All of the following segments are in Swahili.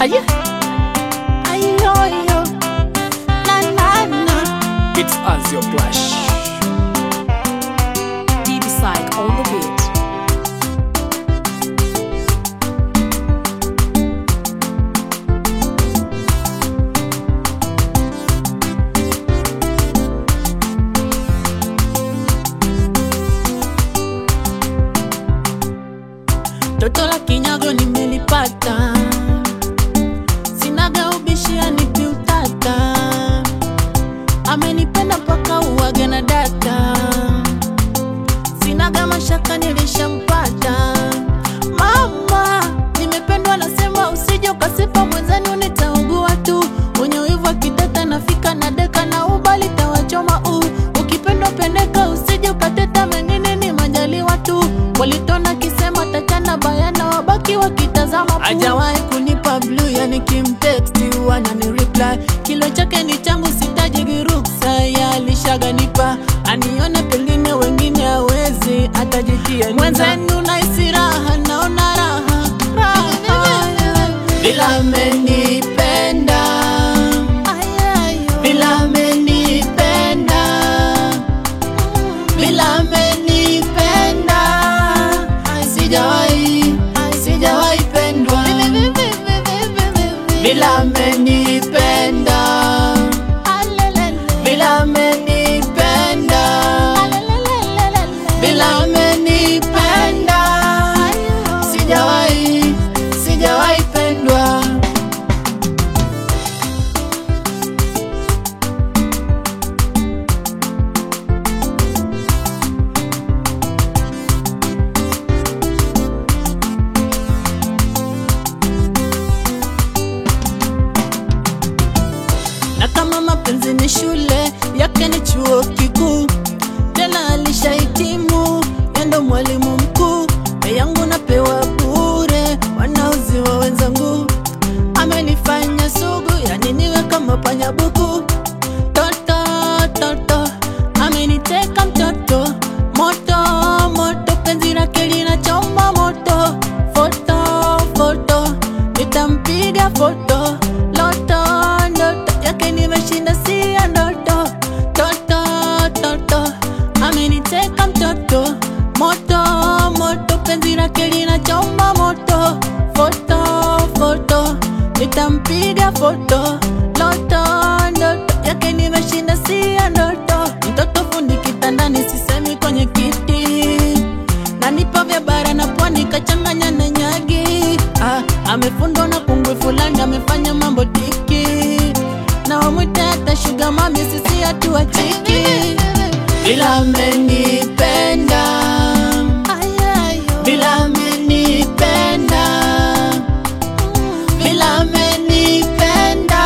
Aye. Ayo, yo. Na, na, na. It's us, your clash. DB Psych on the beat. Toto la kinyago nimelipata, sinaga ubishi anipi utata, amenipenda mpaka uwage na data, sinaga mashaka nilishampata. Mama, nimependwa nasema usije ukasipa mwenzani nitaugua tu, wenye wivu akiteta nafika na deka na ubali tawachoma ukipendwa pendeka usije ukateta mengine ni majaliwa tu, walitona kisema tachana bayana wabaki wakitazama. Hajawahi kunipa blue yani kimtexti wanani reply, kilo chake ni changu sitaji giruksa ya alishaganipa, anione pengine wengine hawezi atajitia mwenzenu na isiraha naona raha bila amenipenda, bila amenipenda, bila amenipenda, sijawahi pendwa bila amenipenda, bila amenipenda, bila amenipenda, sijawahi pendwa. Na kama mapenzi ni shule yake ni chuo kikuu, tena alishahitimu yendo mwalimu mkuu, yangu napewa bure wanauziwa wenzangu, amenifanya sugu yani niwe kama panya buku. Toto ameniteka mtoto, moto moto penzi lake linachoma moto, foto nitampiga foto, loto yake nimeshinda siya ndoto. Toto ameniteka mtoto, moto penzi lake linachoma moto, foto nitampiga foto, loto yake nimeshinda siya ndoto. Mtoto fundi kitandani sisemi kwenye kiti, nanipa vya bara na pwani kachanganya na nyagi, amefundwa na kungwe fulani amefanya mambo tiki, na wamwite hata sugar mami sisi hatua chiki. Bila amenipenda, bila amenipenda, bila amenipenda,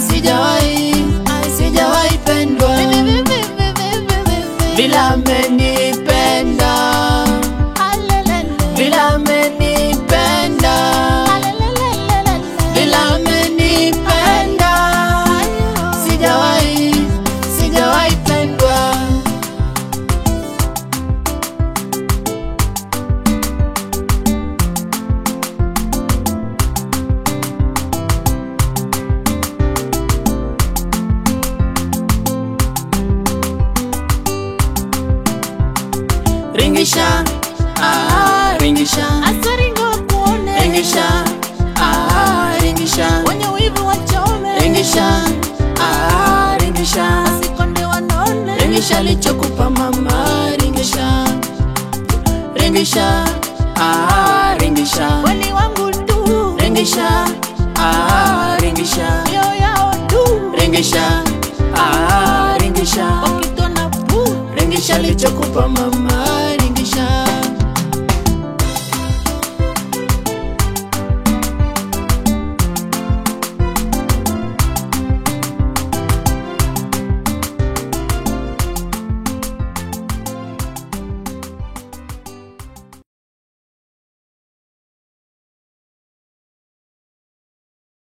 sijawahi pendwa bila amenipenda, bila amenipenda, bila amenipenda, sijawahi pendwa. Ringisha, ringisha, asaringo kuone, ringisha, ringisha, wenye wivu wachome, ringisha, ringisha, asikonde wanone, ringisha lichokupa mama, ringisha, ringisha, ringisha, wali wangu tu, ringisha, ringisha, yo yao tu, ringisha, ringisha, wakitona pu, ringisha lichokupa mama.